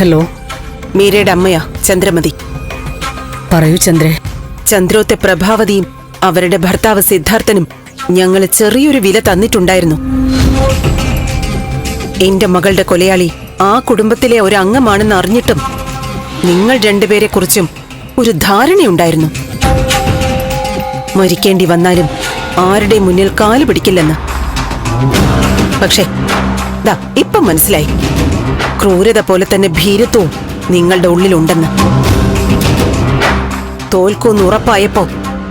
Hello, മീരയുടെ അമ്മയാ ചന്ദ്രമതി. പറയൂ ചന്ദ്രേ. ചന്ദ്രോത്തെ പ്രഭാവതിയും അവരുടെ ഭർത്താവ് സിദ്ധാർത്ഥനും ഞങ്ങൾ ചെറിയൊരു വില തന്നിട്ടുണ്ടായിരുന്നു. എന്റെ മകളുടെ കൊലയാളി ആ കുടുംബത്തിലെ ഒരു അംഗമാണെന്ന് അറിഞ്ഞിട്ടും നിങ്ങൾ രണ്ടുപേരെ കുറിച്ചും ഒരു ധാരണയുണ്ടായിരുന്നു. മരിക്കേണ്ടി വന്നാലും ആരുടെ മുന്നിൽ കാല് പിടിക്കില്ലെന്ന്. പക്ഷേ ഇപ്പം മനസ്സിലായി, ക്രൂരത പോലെ തന്നെ ഭീരുത്വവും നിങ്ങളുടെ ഉള്ളിലുണ്ടെന്ന്. തോൽക്കൂന്ന് ഉറപ്പായപ്പോ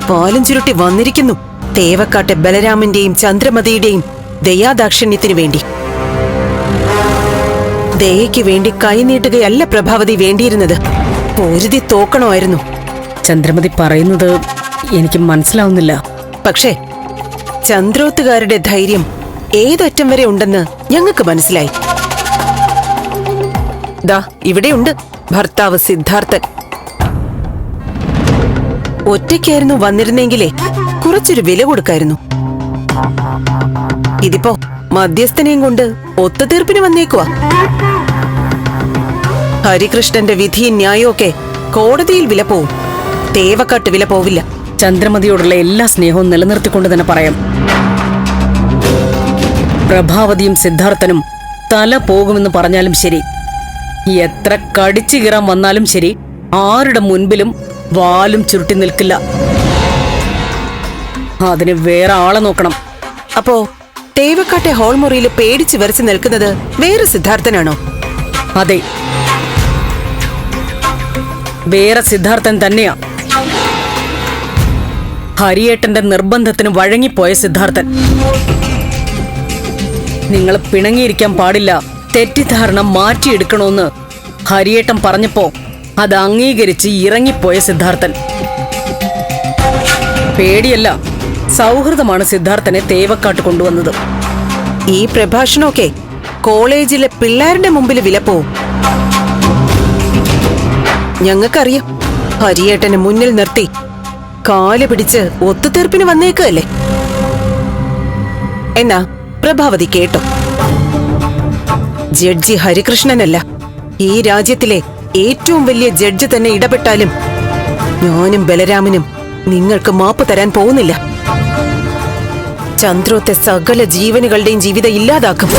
പാലും ചുരുട്ടി വന്നിരിക്കുന്നു തേവക്കാട്ടെ ബലരാമന്റെയും ചന്ദ്രമതിയുടെയും ദയാദാക്ഷിണ്യത്തിനു വേണ്ടി. ദയയ്ക്ക് വേണ്ടി കൈനീട്ടുകയല്ല പ്രഭാവതി വേണ്ടിയിരുന്നത്, പൊരുതി തോക്കണമായിരുന്നു. ചന്ദ്രമതി പറയുന്നത് എനിക്ക് മനസ്സിലാവുന്നില്ല. പക്ഷേ ചന്ദ്രോത്തുകാരുടെ ധൈര്യം ഏതറ്റം വരെ ഉണ്ടെന്ന് ഞങ്ങൾക്ക് മനസ്സിലായി. ഇവിടെയുണ്ട് ഭർത്താവ് സിദ്ധാർത്ഥൻ. ഒറ്റയ്ക്കായിരുന്നു വന്നിരുന്നെങ്കിലേ കുറച്ചൊരു വില കൊടുക്കായിരുന്നു. ഇതിപ്പോ മധ്യസ്ഥനെയും കൊണ്ട് ഒത്തുതീർപ്പിന് വന്നേക്കുവാ. ഹരികൃഷ്ണന്റെ വിധിയും ന്യായമൊക്കെ കോടതിയിൽ വില പോവും, തേവക്കാട്ട് വില പോവില്ല. ചന്ദ്രമതിയോടുള്ള എല്ലാ സ്നേഹവും നിലനിർത്തിക്കൊണ്ട് തന്നെ പറയാം, പ്രഭാവതിയും സിദ്ധാർത്ഥനും തല പോകുമെന്ന് പറഞ്ഞാലും ശരി, എത്ര കടിച്ചു കീറാൻ വന്നാലും ശരി, ആരുടെ മുൻപിലും വാലും ചുരുട്ടി നിൽക്കില്ല. അതിന് വേറെ ആളെ നോക്കണം. അപ്പോ തേവക്കാട്ടെ ഹോൾ മുറിയിൽ പേടിച്ച് വരച്ച് നിൽക്കുന്നത് വേറെ സിദ്ധാർത്ഥനാണോ? അതെ, വേറെ സിദ്ധാർത്ഥൻ തന്നെയാ. ഹരിയേട്ടന്റെ നിർബന്ധത്തിന് വഴങ്ങിപ്പോയ സിദ്ധാർത്ഥൻ. നിങ്ങൾ പിണങ്ങിയിരിക്കാൻ പാടില്ല, തെറ്റിദ്ധാരണ മാറ്റിയെടുക്കണമെന്ന് ഹരിയേട്ടൻ പറഞ്ഞപ്പോ അത് അംഗീകരിച്ച് ഇറങ്ങിപ്പോയ സിദ്ധാർത്ഥൻ. പേടിയല്ല, സൗഹൃദമാണ് സിദ്ധാർത്ഥനെ തേവക്കാട്ട് കൊണ്ടുവന്നത്. ഈ പ്രഭാഷണമൊക്കെ കോളേജിലെ പിള്ളേരുടെ മുമ്പിൽ വിലപ്പോവും. ഞങ്ങൾക്കറിയാം, ഹരിയേട്ടനെ മുന്നിൽ നിർത്തി കാല് പിടിച്ച് ഒത്തുതീർപ്പിന് വന്നേക്കല്ലേ. എന്നാ പ്രഭാവതി കേട്ടോ, ജഡ്ജി ഹരികൃഷ്ണനല്ല, ഈ രാജ്യത്തിലെ ഏറ്റവും വലിയ ജഡ്ജി തന്നെ ഇടപെട്ടാലും ഞാനും ബലരാമനും നിങ്ങൾക്ക് മാപ്പ് തരാൻ പോകുന്നില്ല. ചന്ദ്രോത്തെ സകല ജീവനുകളുടെയും ജീവിതം ഇല്ലാതാക്കും.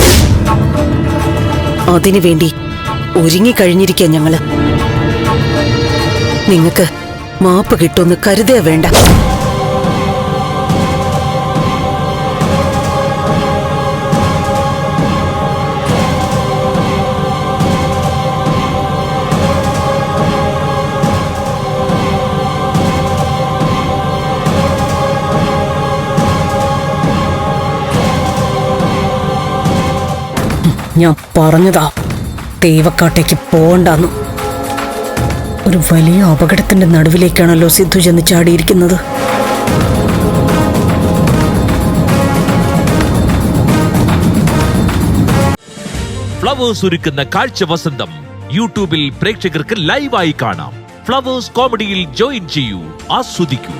അതിനുവേണ്ടി ഒരുങ്ങിക്കഴിഞ്ഞിരിക്കുക ഞങ്ങള്. നിങ്ങൾക്ക് മാപ്പ് കിട്ടുമെന്ന് കരുതുക വേണ്ട. ഞാൻ പറഞ്ഞതാ തേവക്കാട്ടേക്ക് പോകണ്ടെന്നു. ഒരു വലിയ അപകടത്തിന്റെ നടുവിലേക്കാണല്ലോ സിദ്ധു ചെന്ന് ചാടിയിരിക്കുന്നത്. ഫ്ലവേഴ്സ് ഒരുക്കുന്ന കാഴ്ച വസന്തം യൂട്യൂബിൽ പ്രേക്ഷകർക്ക് ലൈവായി കാണാം. ഫ്ലവേഴ്സ് കോമഡിയിൽ ജോയിൻ ചെയ്യൂ, ആസ്വദിക്കൂ.